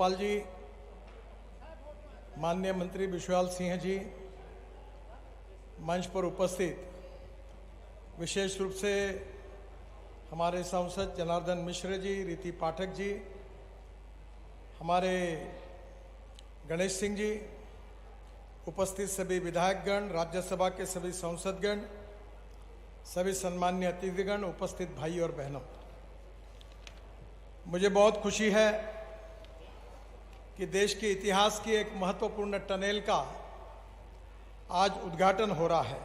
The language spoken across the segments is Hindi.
राज्यपाल जी, माननीय मंत्री विश्वाल सिंह जी, मंच पर उपस्थित विशेष रूप से हमारे सांसद जनार्दन मिश्र जी, रीति पाठक जी, हमारे गणेश सिंह जी, उपस्थित सभी विधायकगण, राज्यसभा के सभी सांसदगण, सभी सम्माननीय अतिथिगण, उपस्थित भाई और बहनों, मुझे बहुत खुशी है कि देश के इतिहास की एक महत्वपूर्ण टनल का आज उद्घाटन हो रहा है।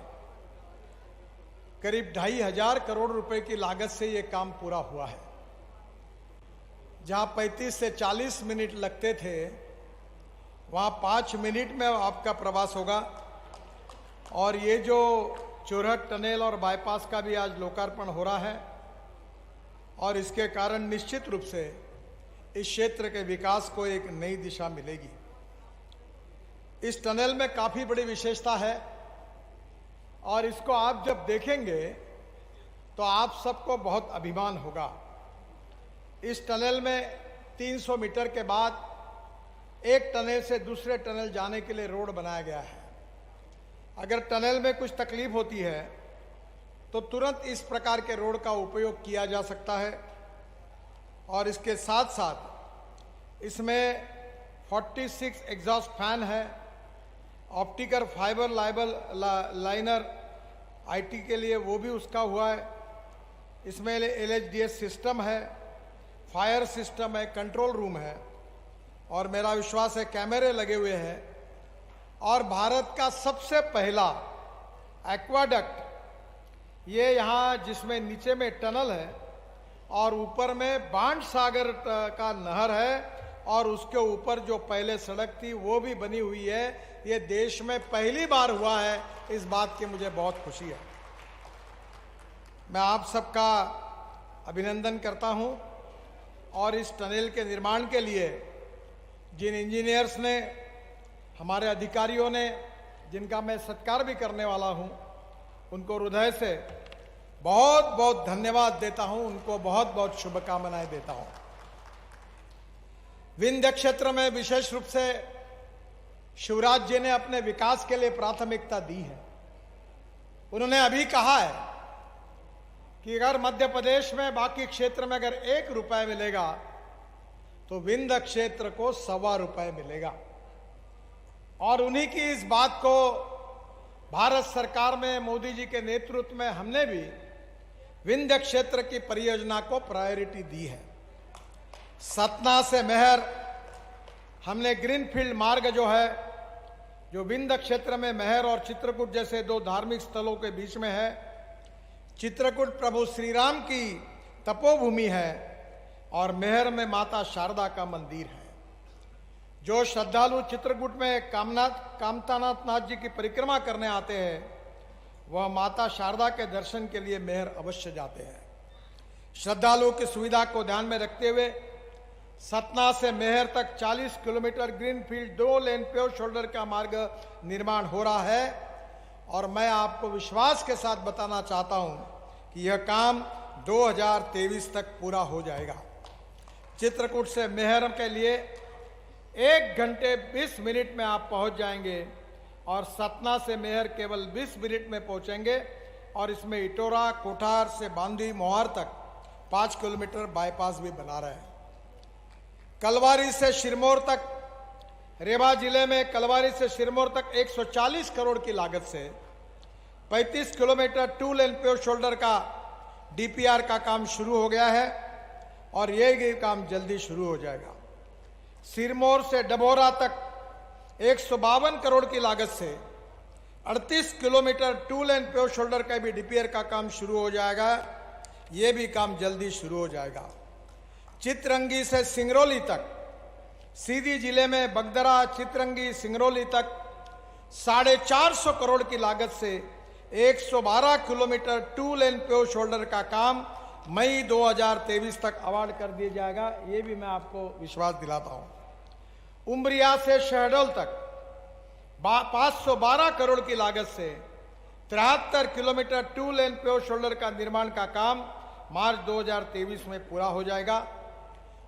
करीब 2,500 करोड़ रुपए की लागत से ये काम पूरा हुआ है। जहां 35 से 40 मिनट लगते थे, वहां 5 मिनट में आपका प्रवास होगा। और ये जो चोरहट टनल और बाईपास का भी आज लोकार्पण हो रहा है, और इसके कारण निश्चित रूप से इस क्षेत्र के विकास को एक नई दिशा मिलेगी। इस टनल में काफी बड़ी विशेषता है, और इसको आप जब देखेंगे तो आप सबको बहुत अभिमान होगा। इस टनल में 300 मीटर के बाद एक टनल से दूसरे टनल जाने के लिए रोड बनाया गया है। अगर टनल में कुछ तकलीफ होती है तो तुरंत इस प्रकार के रोड का उपयोग किया जा सकता है। और इसके साथ साथ इसमें 46 एग्जॉस्ट फैन है, ऑप्टिकल फाइबर लाइनर आईटी के लिए वो भी उसका हुआ है। इसमें LHDS सिस्टम है, फायर सिस्टम है, कंट्रोल रूम है, और मेरा विश्वास है कैमरे लगे हुए हैं। और भारत का सबसे पहला एक्वाडक्ट, ये यहाँ जिसमें नीचे में टनल है और ऊपर में बांड सागर का नहर है, और उसके ऊपर जो पहले सड़क थी वो भी बनी हुई है। ये देश में पहली बार हुआ है। इस बात की मुझे बहुत खुशी है। मैं आप सबका अभिनंदन करता हूं। और इस टनल के निर्माण के लिए जिन इंजीनियर्स ने, हमारे अधिकारियों ने, जिनका मैं सत्कार भी करने वाला हूं, उनको हृदय से बहुत बहुत धन्यवाद देता हूं। उनको बहुत बहुत शुभकामनाएं देता हूं। विंध्य क्षेत्र में विशेष रूप से शिवराज जी ने अपने विकास के लिए प्राथमिकता दी है। उन्होंने अभी कहा है कि अगर मध्य प्रदेश में बाकी क्षेत्र में अगर 1 रुपए मिलेगा तो विंध्य क्षेत्र को 1.25 रुपए मिलेगा। और उन्हीं की इस बात को भारत सरकार में मोदी जी के नेतृत्व में हमने भी विंध्य क्षेत्र की परियोजना को प्रायोरिटी दी है। सतना से मेहर हमने ग्रीनफील्ड मार्ग जो है, जो विंध्य क्षेत्र में मेहर और चित्रकूट जैसे 2 धार्मिक स्थलों के बीच में है। चित्रकूट प्रभु श्री राम की तपोभूमि है, और मेहर में माता शारदा का मंदिर है। जो श्रद्धालु चित्रकूट में कामतानाथ नाथ जी की परिक्रमा करने आते हैं, वह माता शारदा के दर्शन के लिए मेहर अवश्य जाते हैं। श्रद्धालुओं की सुविधा को ध्यान में रखते हुए सतना से मेहर तक 40 किलोमीटर ग्रीनफील्ड 2 लेन पेव शोल्डर का मार्ग निर्माण हो रहा है। और मैं आपको विश्वास के साथ बताना चाहता हूं कि यह काम 2023 तक पूरा हो जाएगा। चित्रकूट से मेहर के लिए 1 घंटे 20 मिनट में आप पहुंच जाएंगे, और सतना से मेहर केवल 20 मिनट में पहुंचेंगे। और इसमें इटोरा, कोठार से बांदी, मोहार तक 5 किलोमीटर बाईपास भी बना रहे हैं। कलवारी से सिरमौर तक, रेवा जिले में कलवारी से सिरमौर तक 140 करोड़ की लागत से 35 किलोमीटर 2 लेन पेव शोल्डर का DPR का काम शुरू हो गया है, और ये काम जल्दी शुरू हो जाएगा। सिरमौर से डभौरा तक 152 करोड़ की लागत से 38 किलोमीटर 2 लेन पेव शोल्डर का भी DPR का काम शुरू हो जाएगा। ये भी काम जल्दी शुरू हो जाएगा। चित्रंगी से सिंगरौली तक, सीधी जिले में बगदरा, चित्रंगी, सिंगरौली तक 450 करोड़ की लागत से 112 किलोमीटर 2 लेन पेव शोल्डर का काम मई 2023 तक अवार्ड कर दिया जाएगा। ये भी मैं आपको विश्वास दिलाता हूं। उमरिया से शहडोल तक 512 करोड़ की लागत से 73 किलोमीटर 2 लेन पेव शोल्डर का निर्माण का काम मार्च 2023 में पूरा हो जाएगा।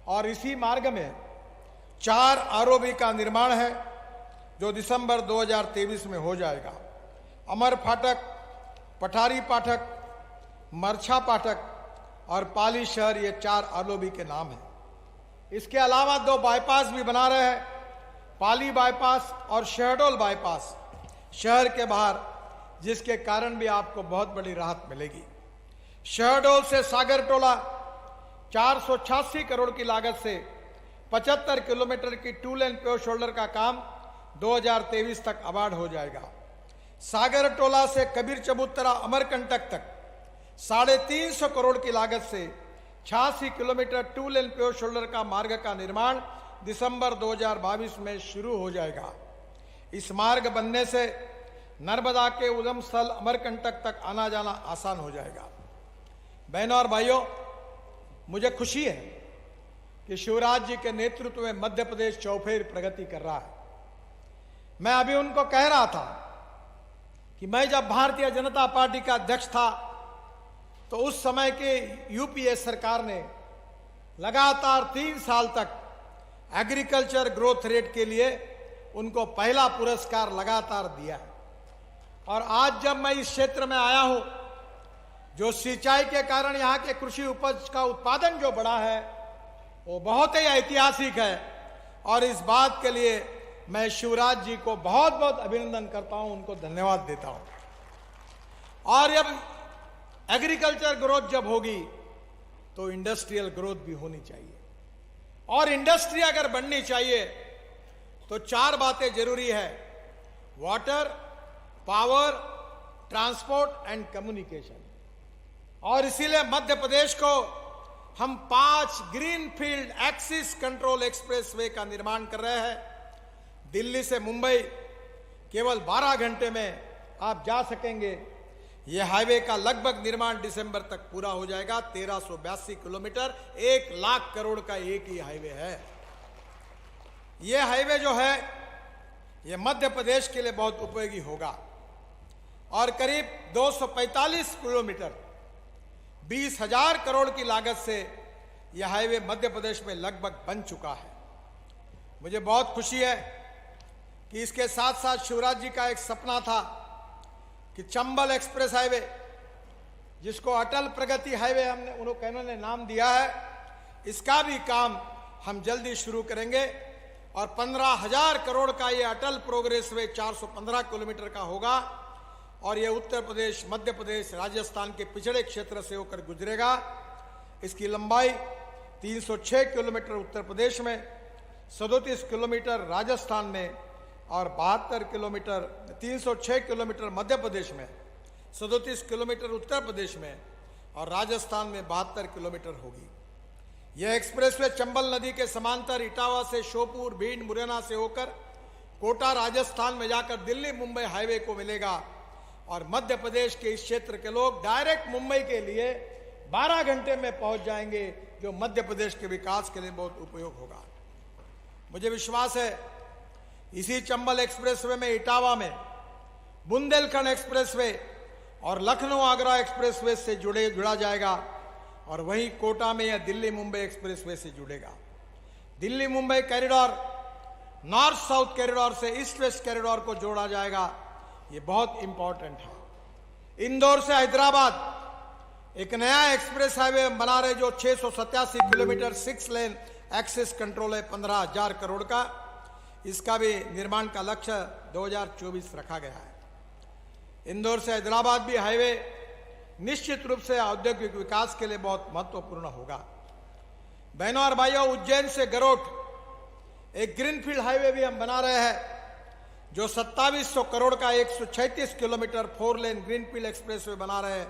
और इसी मार्ग में 4 आरओबी का निर्माण है जो दिसंबर 2023 में हो जाएगा। अमर फाटक, पठारी पाठक, मरछा पाठक और पाली शहर, ये 4 आरओबी के नाम हैं। इसके अलावा 2 बाईपास भी बना रहे हैं, पाली बाईपास और शहडोल बाईपास शहर के बाहर, जिसके कारण भी आपको बहुत बड़ी राहत मिलेगी। शहडोल से सागरटोला 486 करोड़ की लागत से 75 किलोमीटर की 2 लेन प्योर शोल्डर का काम 2023 तक अवार्ड हो जाएगा। सागरटोला से कबीर चबूतरा अमरकंटक तक 350 करोड़ की लागत से 86 किलोमीटर 2 लेन प्योर शोल्डर का मार्ग का निर्माण दिसंबर 2022 में शुरू हो जाएगा। इस मार्ग बनने से नर्मदा के उद्गम स्थल अमरकंटक तक आना जाना आसान हो जाएगा। बहनों और भाइयों, मुझे खुशी है कि शिवराज जी के नेतृत्व में मध्य प्रदेश चौफेर प्रगति कर रहा है। मैं अभी उनको कह रहा था कि मैं जब भारतीय जनता पार्टी का अध्यक्ष था तो उस समय के यूपीए सरकार ने लगातार 3 साल तक एग्रीकल्चर ग्रोथ रेट के लिए उनको पहला पुरस्कार लगातार दिया। और आज जब मैं इस क्षेत्र में आया हूं, जो सिंचाई के कारण यहां के कृषि उपज का उत्पादन जो बढ़ा है वो बहुत ही ऐतिहासिक है। और इस बात के लिए मैं शिवराज जी को बहुत बहुत अभिनंदन करता हूं, उनको धन्यवाद देता हूं। और जब एग्रीकल्चर ग्रोथ जब होगी तो इंडस्ट्रियल ग्रोथ भी होनी चाहिए। और इंडस्ट्री अगर बढ़नी चाहिए तो 4 बातें जरूरी है: water, power, transport and communication. और इसीलिए मध्य प्रदेश को हम 5 ग्रीनफील्ड एक्सिस कंट्रोल एक्सप्रेसवे का निर्माण कर रहे हैं। दिल्ली से मुंबई केवल 12 घंटे में आप जा सकेंगे। यह हाईवे का लगभग निर्माण दिसंबर तक पूरा हो जाएगा। 1382 किलोमीटर, 1 लाख करोड़ का एक ही हाईवे है। यह हाईवे जो है यह मध्य प्रदेश के लिए बहुत उपयोगी होगा। और करीब 245 किलोमीटर 20,000 करोड़ की लागत से यह हाईवे मध्य प्रदेश में लगभग बन चुका है। मुझे बहुत खुशी है कि इसके साथ साथ शिवराज जी का एक सपना था कि चंबल एक्सप्रेस हाईवे, जिसको अटल प्रगति हाईवे उन्होंने नाम दिया है, इसका भी काम हम जल्दी शुरू करेंगे। और 15,000 करोड़ का ये अटल प्रोग्रेस वे 415 किलोमीटर का होगा। और ये उत्तर प्रदेश, मध्य प्रदेश, राजस्थान के पिछड़े क्षेत्र से होकर गुजरेगा। इसकी लंबाई 306 किलोमीटर उत्तर प्रदेश में, 37 किलोमीटर राजस्थान में और 72 किलोमीटर 306 किलोमीटर मध्य प्रदेश में, 37 किलोमीटर उत्तर प्रदेश में और राजस्थान में 72 किलोमीटर होगी। यह एक्सप्रेसवे चंबल नदी के समांतर इटावा से श्योपुर, भिंड, मुरैना से होकर कोटा राजस्थान में जाकर दिल्ली मुंबई हाईवे को मिलेगा। और मध्य प्रदेश के इस क्षेत्र के लोग डायरेक्ट मुंबई के लिए 12 घंटे में पहुंच जाएंगे, जो मध्य प्रदेश के विकास के लिए बहुत उपयोग होगा। मुझे विश्वास है इसी चंबल एक्सप्रेसवे में इटावा में बुंदेलखंड एक्सप्रेसवे और लखनऊ आगरा एक्सप्रेसवे से जुड़ा जाएगा। और वहीं कोटा में यह दिल्ली मुंबई एक्सप्रेसवे से जुड़ेगा। Delhi Mumbai corridor north south corridor से ईस्ट वेस्ट कॉरिडोर को जोड़ा जाएगा। ये बहुत इंपॉर्टेंट है। इंदौर से हैदराबाद एक नया एक्सप्रेस हाईवे बना रहे, जो 687 किलोमीटर 6 लेन एक्सेस कंट्रोल है, 15,000 करोड़ का। इसका भी निर्माण का लक्ष्य 2024 रखा गया है। इंदौर से हैदराबाद भी हाईवे निश्चित रूप से औद्योगिक विकास के लिए बहुत महत्वपूर्ण होगा। बहनों और भाइयों, उज्जैन से गरोठ एक ग्रीनफील्ड हाईवे भी हम बना रहे हैं, जो 2700 करोड़ का 136 किलोमीटर 4 लेन ग्रीनफील्ड एक्सप्रेसवे बना रहे हैं,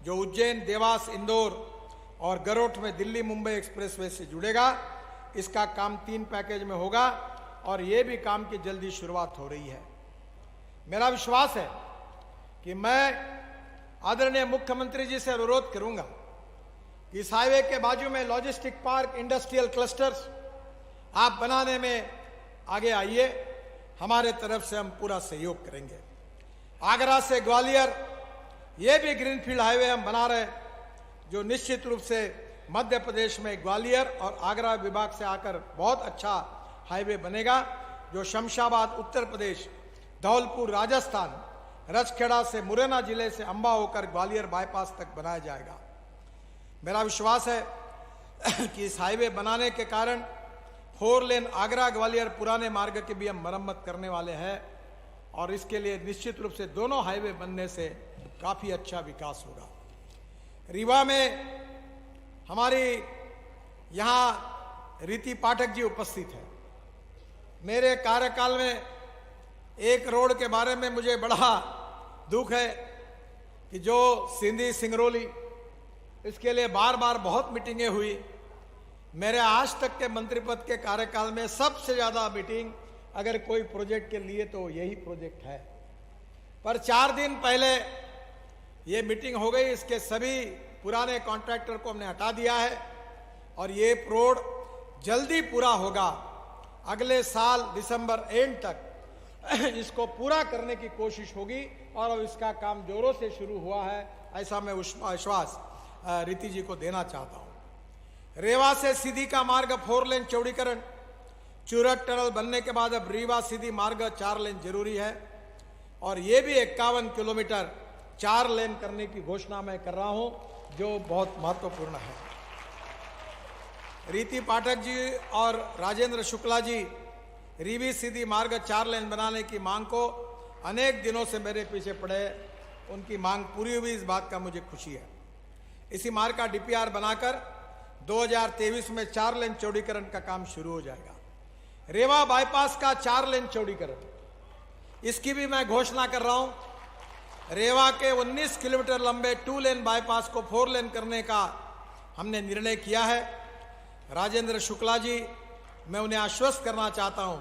जो उज्जैन, देवास, इंदौर और गरोठ में दिल्ली मुंबई एक्सप्रेसवे से जुड़ेगा। इसका काम 3 पैकेज में होगा और ये भी काम की जल्दी शुरुआत हो रही है। मेरा विश्वास है कि मैं आदरणीय मुख्यमंत्री जी से अनुरोध करूंगा कि इस हाईवे के बाजू में लॉजिस्टिक पार्क, इंडस्ट्रियल क्लस्टर्स आप बनाने में आगे आइए। हमारे तरफ से हम पूरा सहयोग करेंगे। आगरा से ग्वालियर ये भी ग्रीनफील्ड हाईवे हम बना रहे हैं, जो निश्चित रूप से मध्य प्रदेश में ग्वालियर और आगरा विभाग से आकर बहुत अच्छा हाईवे बनेगा जो शमशाबाद उत्तर प्रदेश, धौलपुर राजस्थान, रजखेड़ा से मुरैना जिले से अंबा होकर ग्वालियर बाईपास तक बनाया जाएगा। मेरा विश्वास है कि इस हाईवे बनाने के कारण 4 लेन आगरा ग्वालियर पुराने मार्ग की भी हम मरम्मत करने वाले हैं और इसके लिए निश्चित रूप से दोनों हाईवे बनने से काफी अच्छा विकास होगा। रीवा में हमारी यहाँ रीति पाठक जी उपस्थित है। मेरे कार्यकाल में एक रोड के बारे में मुझे बड़ा दुख है कि जो सिंधी सिंगरौली, इसके लिए बार बार बहुत मीटिंगें हुई। मेरे आज तक के मंत्री पद के कार्यकाल में सबसे ज्यादा मीटिंग अगर कोई प्रोजेक्ट के लिए तो यही प्रोजेक्ट है। पर 4 दिन पहले ये मीटिंग हो गई, इसके सभी पुराने कॉन्ट्रैक्टर को हमने हटा दिया है और ये रोड जल्दी पूरा होगा। अगले साल दिसंबर एंड तक इसको पूरा करने की कोशिश होगी और अब इसका काम जोरों से शुरू हुआ है, ऐसा मैं विश्वास रीति जी को देना चाहता हूं। रेवा से सीधी का मार्ग 4 लेन चौड़ीकरण, चूरक टनल बनने के बाद अब रीवा सीधी मार्ग 4 लेन जरूरी है और ये भी 51 किलोमीटर 4 लेन करने की घोषणा मैं कर रहा हूं, जो बहुत महत्वपूर्ण है। रीति पाठक जी और राजेंद्र शुक्ला जी रीवी सीधी मार्ग 4 लेन बनाने की मांग को अनेक दिनों से मेरे पीछे पड़े, उनकी मांग पूरी हुई, इस बात का मुझे खुशी है। इसी मार्ग का डीपीआर बनाकर 2023 में 4 लेन चौड़ीकरण का काम शुरू हो जाएगा। रेवा बाईपास का 4 लेन चौड़ीकरण, इसकी भी मैं घोषणा कर रहा हूं। रेवा के 19 किलोमीटर लंबे 2 लेन बाईपास को 4 लेन करने का हमने निर्णय किया है। राजेंद्र शुक्ला जी, मैं उन्हें आश्वस्त करना चाहता हूं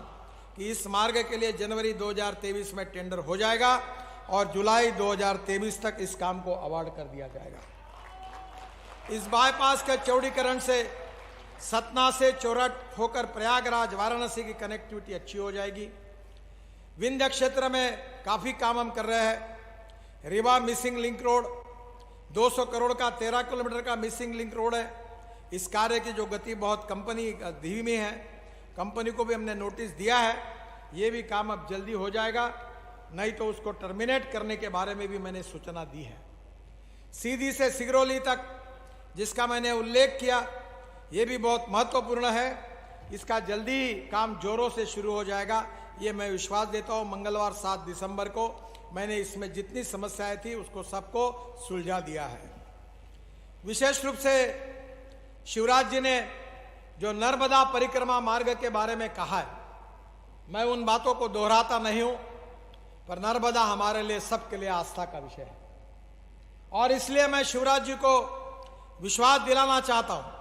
कि इस मार्ग के लिए जनवरी 2023 में टेंडर हो जाएगा और जुलाई 2023 तक इस काम को अवार्ड कर दिया जाएगा। इस बाईपास के चौड़ीकरण से सतना से चोरठ होकर प्रयागराज वाराणसी की कनेक्टिविटी अच्छी हो जाएगी। विंध्य क्षेत्र में काफी काम हम कर रहे हैं। Rewa missing link road 200 crore का 13 किलोमीटर का मिसिंग लिंक रोड है। इस कार्य की जो गति बहुत कंपनी धीमी है, कंपनी को भी हमने नोटिस दिया है, ये भी काम अब जल्दी हो जाएगा, नहीं तो उसको टर्मिनेट करने के बारे में भी मैंने सूचना दी है। सीधी से सिगरौली तक जिसका मैंने उल्लेख किया, ये भी बहुत महत्वपूर्ण है, इसका जल्दी काम जोरों से शुरू हो जाएगा, ये मैं विश्वास देता हूं। मंगलवार 7 दिसंबर को मैंने इसमें जितनी समस्याएं थी उसको सबको सुलझा दिया है। विशेष रूप से शिवराज जी ने जो नर्मदा परिक्रमा मार्ग के बारे में कहा है, मैं उन बातों को दोहराता नहीं हूं, पर नर्मदा हमारे लिए सबके लिए आस्था का विषय है और इसलिए मैं शिवराज जी को विश्वास दिलाना चाहता हूं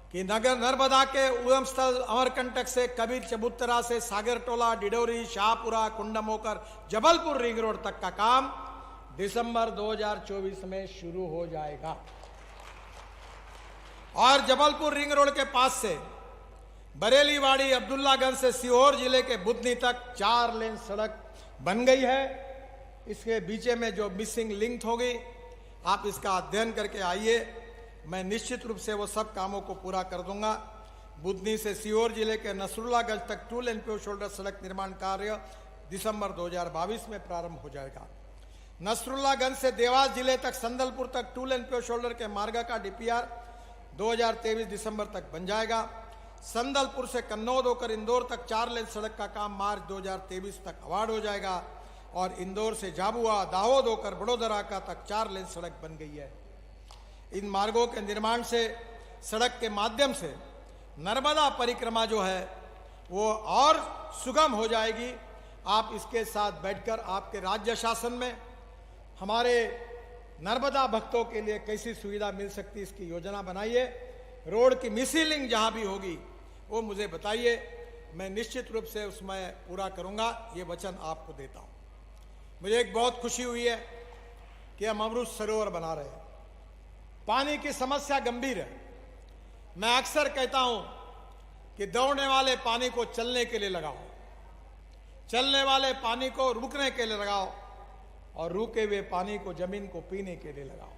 कि नगर नर्मदा के उद्गम स्थल अमरकंटक से कबीर चबूतरा से सागरटोला, डिडौरी, शाहपुरा, कुंडम होकर जबलपुर रिंग रोड तक का काम दिसंबर 2024 में शुरू हो जाएगा और जबलपुर रिंग रोड के पास से बरेलीवाड़ी, अब्दुल्लागंज से सीहोर जिले के बुधनी तक 4 लेन सड़क बन गई है। इसके बीच में जो मिसिंग लिंक होगी, आप इसका अध्ययन करके आइए, मैं निश्चित रूप से वो सब कामों को पूरा कर दूंगा। बुधनी से सीहोर जिले के नसरुल्लागंज तक 2 लेन पे शोल्डर सड़क निर्माण कार्य दिसंबर 2022 में प्रारंभ हो जाएगा। नसरुल्लागंज से देवास जिले तक संदलपुर तक 2 लेन पे शोल्डर के मार्ग का डीपीआर 2023 दिसंबर तक बन जाएगा। संदलपुर से कन्नौज होकर इंदौर तक 4 लेन सड़क का काम मार्च 2023 तक अवार्ड हो जाएगा और इंदौर से झाबुआ, दाहोद होकर बड़ोदरा का तक 4 लेन सड़क बन गई है। इन मार्गों के निर्माण से सड़क के माध्यम से नर्मदा परिक्रमा जो है वो और सुगम हो जाएगी। आप इसके साथ बैठकर आपके राज्य शासन में हमारे नर्मदा भक्तों के लिए कैसी सुविधा मिल सकती है, इसकी योजना बनाइए। रोड की मिसिंग लिंक जहां भी होगी वो मुझे बताइए, मैं निश्चित रूप से उसमें पूरा करूंगा, ये वचन आपको देता हूं। मुझे एक बहुत खुशी हुई है कि हम अमृत सरोवर बना रहे हैं। पानी की समस्या गंभीर है। मैं अक्सर कहता हूं कि दौड़ने वाले पानी को चलने के लिए लगाओ, चलने वाले पानी को रुकने के लिए लगाओ और रुके हुए पानी को जमीन को पीने के लिए लगाओ।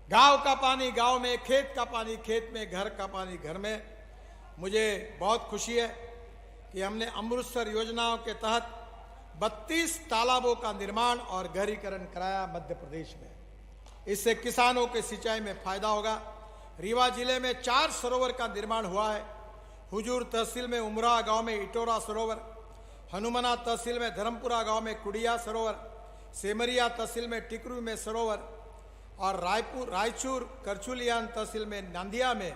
गांव का पानी गांव में, खेत का पानी खेत में, घर का पानी घर में। मुझे बहुत खुशी है कि हमने अमृतसर योजनाओं के तहत 32 तालाबों का निर्माण और गहरीकरण कराया मध्य प्रदेश में। इससे किसानों के सिंचाई में फायदा होगा। रीवा जिले में 4 सरोवर का निर्माण हुआ है। हुजूर तहसील में उमरा गांव में इटोरा सरोवर, हनुमना तहसील में धर्मपुरा गांव में कुड़िया सरोवर, सेमरिया तहसील में टिकरू में सरोवर और रायचूर करचुलियान तहसील में नांदिया में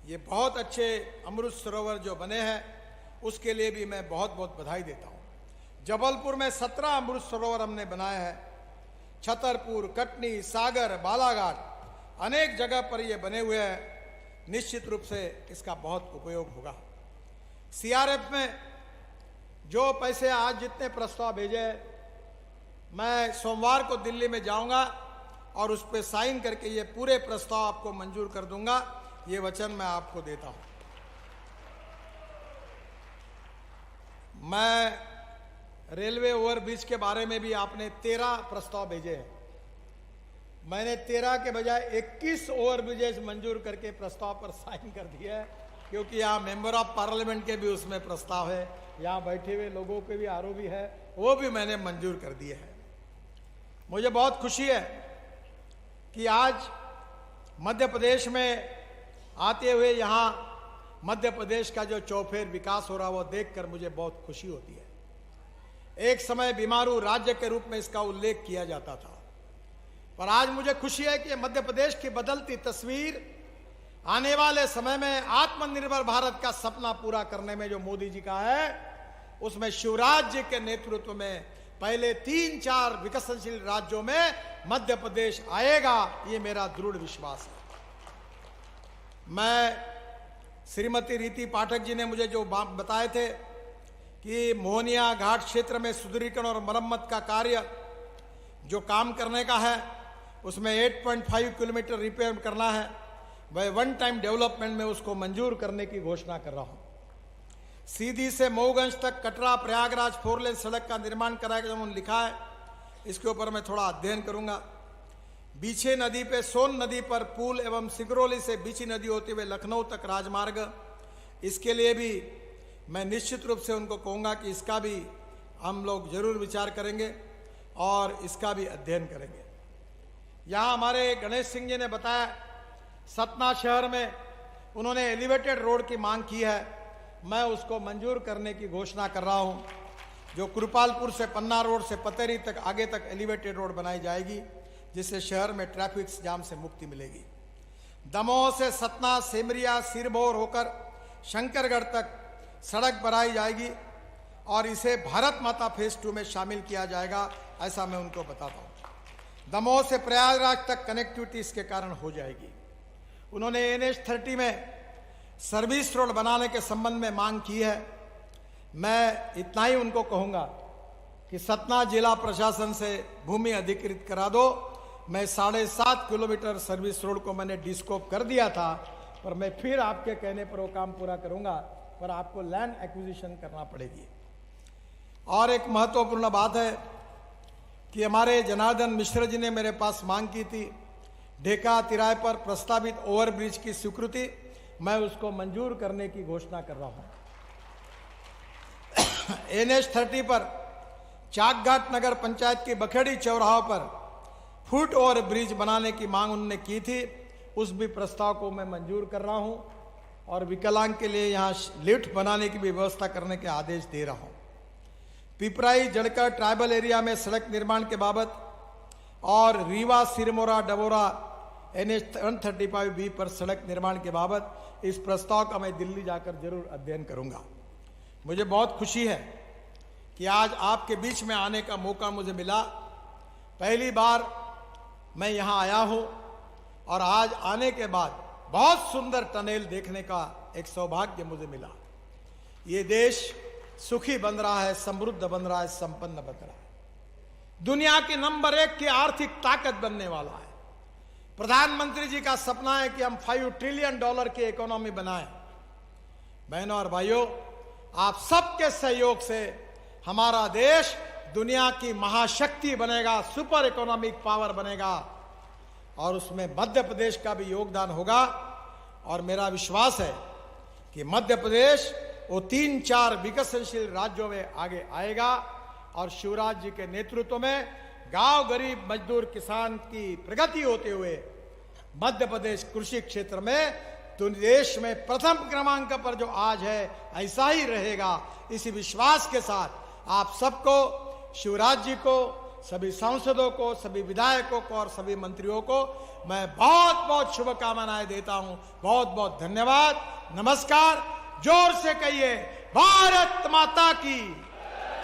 ये बहुत अच्छे अमृत सरोवर जो बने हैं, उसके लिए भी मैं बहुत बहुत बधाई देता हूँ। जबलपुर में 17 अमृत सरोवर हमने बनाए हैं। छतरपुर, कटनी, सागर, बालाघाट अनेक जगह पर ये बने हुए हैं। निश्चित रूप से इसका बहुत उपयोग होगा। सीआरएफ में जो पैसे आज जितने प्रस्ताव भेजे, मैं सोमवार को दिल्ली में जाऊंगा और उस पर साइन करके ये पूरे प्रस्ताव आपको मंजूर कर दूंगा। ये वचन मैं आपको देता हूं। मैं रेलवे ओवरब्रिज के बारे में भी आपने 13 प्रस्ताव भेजे हैं। मैंने 13 के बजाय 21 ओवरब्रिजेस मंजूर करके प्रस्ताव पर साइन कर दिया है, क्योंकि यहाँ मेंबर ऑफ पार्लियामेंट के भी उसमें प्रस्ताव है, यहाँ बैठे हुए लोगों के भी आरोपी है, वो भी मैंने मंजूर कर दिए हैं। मुझे बहुत खुशी है कि आज मध्य प्रदेश में आते हुए यहाँ मध्य प्रदेश का जो चौफेर विकास हो रहा है वो देखकर मुझे बहुत खुशी होती है। एक समय बीमारू राज्य के रूप में इसका उल्लेख किया जाता था, पर आज मुझे खुशी है कि मध्य प्रदेश की बदलती तस्वीर आने वाले समय में आत्मनिर्भर भारत का सपना पूरा करने में जो मोदी जी का है, उसमें शिवराज जी के नेतृत्व में पहले 3-4 विकसनशील राज्यों में मध्य प्रदेश आएगा, ये मेरा दृढ़ विश्वास है। मैं श्रीमती रीति पाठक जी ने मुझे जो बताए थे कि मोहनिया घाट क्षेत्र में सुदृढ़ीकरण और मरम्मत का कार्य जो काम करने का है, उसमें 8.5 किलोमीटर रिपेयर करना है, वह 1 टाइम डेवलपमेंट में उसको मंजूर करने की घोषणा कर रहा हूं। सीधी से मऊगंज तक कटरा प्रयागराज 4 लेन सड़क का निर्माण कराएगा, जो लिखा है, इसके ऊपर मैं थोड़ा अध्ययन करूंगा। बीछे नदी पे सोन नदी पर पुल एवं सिगरौली से बीछी नदी होते हुए लखनऊ तक राजमार्ग, इसके लिए भी मैं निश्चित रूप से उनको कहूँगा कि इसका भी हम लोग जरूर विचार करेंगे और इसका भी अध्ययन करेंगे। यहाँ हमारे गणेश सिंह जी ने बताया, सतना शहर में उन्होंने एलिवेटेड रोड की मांग की है, मैं उसको मंजूर करने की घोषणा कर रहा हूँ। जो कृपालपुर से पन्ना रोड से पतेरी तक आगे तक एलिवेटेड रोड बनाई जाएगी, जिससे शहर में ट्रैफिक जाम से मुक्ति मिलेगी। दमोह से सतना, सेमरिया, सिरमौर होकर शंकरगढ़ तक सड़क बनाई जाएगी और इसे भारत माता फेज 2 में शामिल किया जाएगा, ऐसा मैं उनको बताता हूँ। दमोह से प्रयागराज तक कनेक्टिविटी इसके कारण हो जाएगी। उन्होंने NH30 में सर्विस रोड बनाने के संबंध में मांग की है। मैं इतना ही उनको कहूँगा कि सतना जिला प्रशासन से भूमि अधिकृत करा दो। मैं 7.5 किलोमीटर सर्विस रोड को मैंने डिस्कोप कर दिया था, पर मैं फिर आपके कहने पर वो काम पूरा करूंगा, पर आपको लैंड एक्विजिशन करना पड़ेगी। और एक महत्वपूर्ण बात है कि हमारे जनार्दन मिश्र जी ने मेरे पास मांग की थी, ढेका तिराए पर प्रस्तावित ओवरब्रिज की स्वीकृति, मैं उसको मंजूर करने की घोषणा कर रहा हूं। NH30 पर चाकघाट नगर पंचायत की बखेड़ी चौराहों पर फुट ओवर ब्रिज बनाने की मांग उन्होंने की थी, उस भी प्रस्ताव को मैं मंजूर कर रहा हूं और विकलांग के लिए यहां लिफ्ट बनाने की भी व्यवस्था करने के आदेश दे रहा हूं। पिपराई जड़कर ट्राइबल एरिया में सड़क निर्माण के बाबत और रीवा सिरमौरा डबोरा NH135B पर सड़क निर्माण के बाबत इस प्रस्ताव का मैं दिल्ली जाकर जरूर अध्ययन करूंगा। मुझे बहुत खुशी है कि आज आपके बीच में आने का मौका मुझे मिला। पहली बार मैं यहाँ आया हूँ और आज आने के बाद बहुत सुंदर टनेल देखने का एक सौभाग्य मुझे मिला। ये देश सुखी बन रहा है, समृद्ध बन रहा है, संपन्न बन रहा है, दुनिया के नंबर 1 की आर्थिक ताकत बनने वाला है। प्रधानमंत्री जी का सपना है कि हम $5 ट्रिलियन की इकोनॉमी बनाएं। बहनों और भाइयों, आप सबके सहयोग से हमारा देश दुनिया की महाशक्ति बनेगा, सुपर इकोनॉमिक पावर बनेगा और उसमें मध्य प्रदेश का भी योगदान होगा। और मेरा विश्वास है कि मध्य प्रदेश वो 3-4 विकसनशील राज्यों में आगे आएगा और शिवराज जी के नेतृत्व में गांव गरीब मजदूर किसान की प्रगति होते हुए मध्य प्रदेश कृषि क्षेत्र में देश में प्रथम क्रमांक पर जो आज है ऐसा ही रहेगा। इसी विश्वास के साथ आप सबको, शिवराज जी को, सभी सांसदों को, सभी विधायकों को और सभी मंत्रियों को मैं बहुत बहुत शुभकामनाएं देता हूं। बहुत बहुत धन्यवाद। नमस्कार। जोर से कहिए भारत माता की।